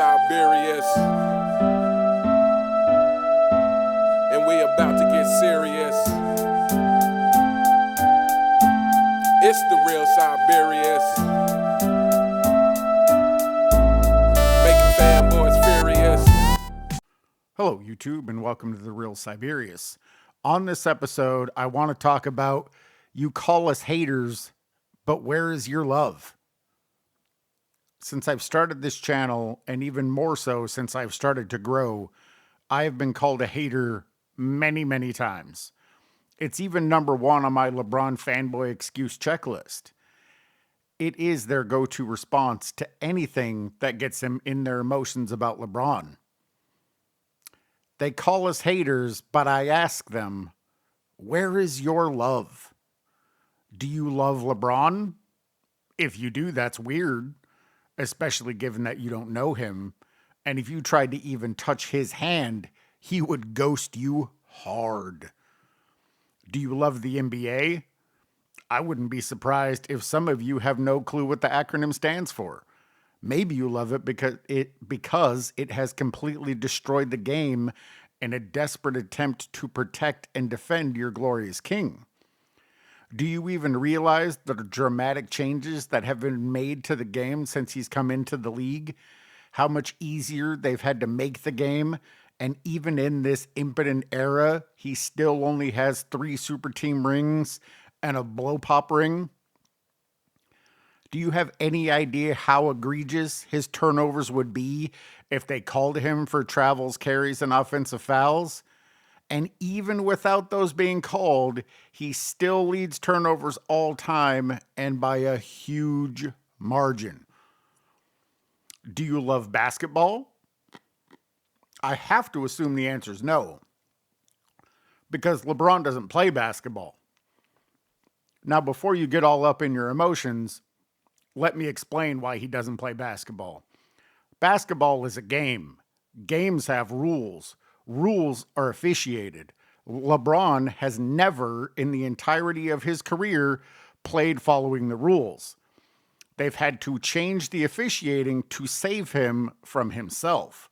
Siberius, and we about to get serious. It's the real Siberius, making fanboys furious. Hello, YouTube, and welcome to The Real Siberius. On this episode, I want to talk about you call us haters, but where is your love? Since I've started this channel, and even more so since I've started to grow, I have been called a hater many, many times. It's even number one on my LeBron fanboy excuse checklist. It is their go-to response to anything that gets them in their emotions about LeBron. They call us haters, but I ask them, where is your love? Do you love LeBron? If you do, that's weird, especially given that you don't know him. And if you tried to even touch his hand, he would ghost you hard. Do you love the NBA? I wouldn't be surprised if some of you have no clue what the acronym stands for. Maybe you love it because it has completely destroyed the game in a desperate attempt to protect and defend your glorious king. Do you even realize the dramatic changes that have been made to the game since he's come into the league? How much easier they've had to make the game, and even in this impotent era, he still only has 3 super team rings and a blow pop ring? Do you have any idea how egregious his turnovers would be if they called him for travels, carries, and offensive fouls? And even without those being called, he still leads turnovers all time and by a huge margin. Do you love basketball? I have to assume the answer is no, because LeBron doesn't play basketball. Now, before you get all up in your emotions, let me explain why he doesn't play basketball. Basketball is a game. Games have rules. Rules are officiated. LeBron has never, in the entirety of his career, played following the rules. They've had to change the officiating to save him from himself.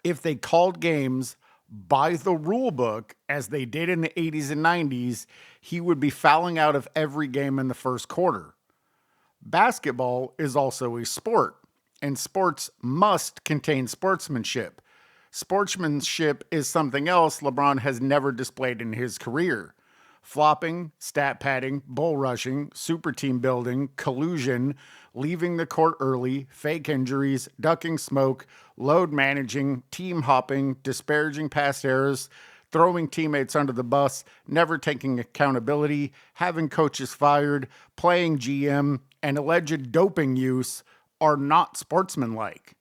If they called games by the rule book, as they did in the 80s and 90s, he would be fouling out of every game in the first quarter. Basketball is also a sport, and sports must contain sportsmanship. Sportsmanship is something else LeBron has never displayed in his career. Flopping, stat padding, bull rushing, super team building, collusion, leaving the court early, fake injuries, ducking smoke, load managing, team hopping, disparaging past errors, throwing teammates under the bus, never taking accountability, having coaches fired, playing GM, and alleged doping use are not sportsmanlike.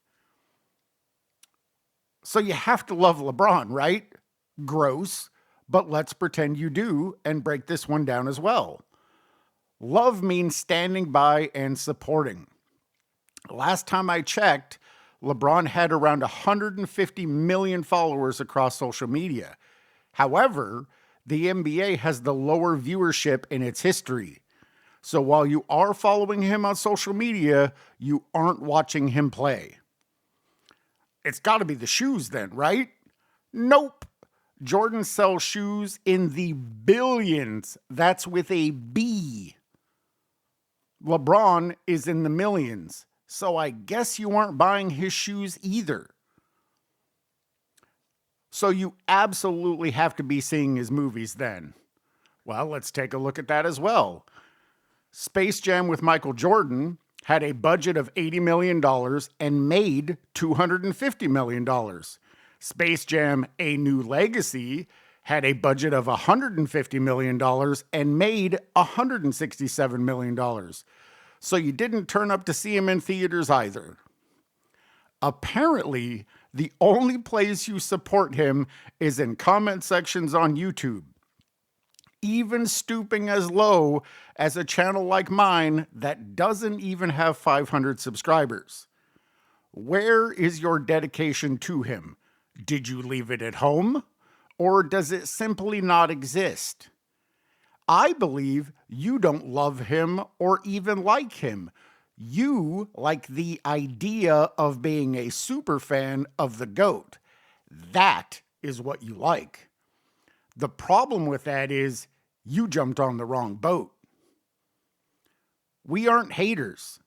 So you have to love LeBron, right? Gross, but let's pretend you do and break this one down as well. Love means standing by and supporting. Last time I checked, LeBron had around 150 million followers across social media. However, the NBA has the lower viewership in its history. So while you are following him on social media, you aren't watching him play. It's got to be the shoes then, right? Nope. Jordan sells shoes in the billions. That's with a B. LeBron is in the millions. So I guess you aren't buying his shoes either. So you absolutely have to be seeing his movies then. Well, let's take a look at that as well. Space Jam with Michael Jordan had a budget of $80 million and made $250 million. Space Jam: A New Legacy had a budget of $150 million and made $167 million. So you didn't turn up to see him in theaters either. Apparently, the only place you support him is in comment sections on YouTube, even stooping as low as a channel like mine that doesn't even have 500 subscribers. Where is your dedication to him? Did you leave it at home? Or does it simply not exist? I believe you don't love him or even like him. You like the idea of being a super fan of the GOAT. That is what you like. The problem with that is you jumped on the wrong boat. We aren't haters.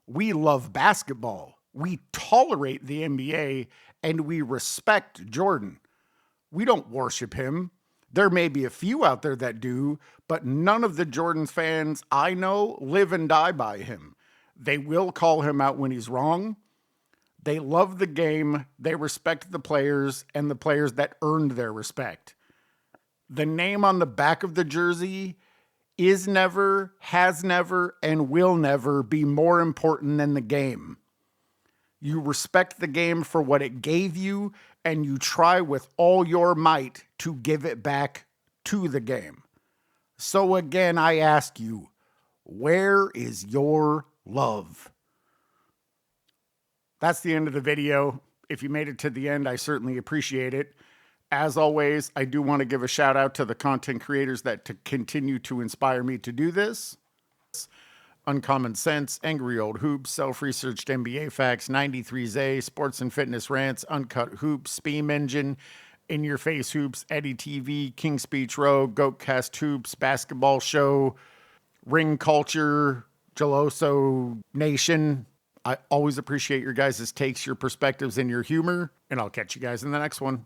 We love basketball. We tolerate the NBA and we respect Jordan. We don't worship him. There may be a few out there that do, but none of the Jordan fans I know live and die by him. They will call him out when he's wrong. They love the game. They respect the players and the players that earned their respect. The name on the back of the jersey is never, has never, and will never be more important than the game. You respect the game for what it gave you, and you try with all your might to give it back to the game. So again, I ask you, where is your love? That's the end of the video. If you made it to the end, I certainly appreciate it. As always, I do want to give a shout out to the content creators that continue to inspire me to do this. Uncommon Sense, Angry Old Hoops, Self-Researched NBA Facts, 93Z, Sports and Fitness Rants, Uncut Hoops, Speam Engine, In Your Face Hoops, Eddie TV, King Speech Row, Goatcast Hoops, Basketball Show, Ring Culture, Geloso Nation. I always appreciate your guys' takes, your perspectives, and your humor, and I'll catch you guys in the next one.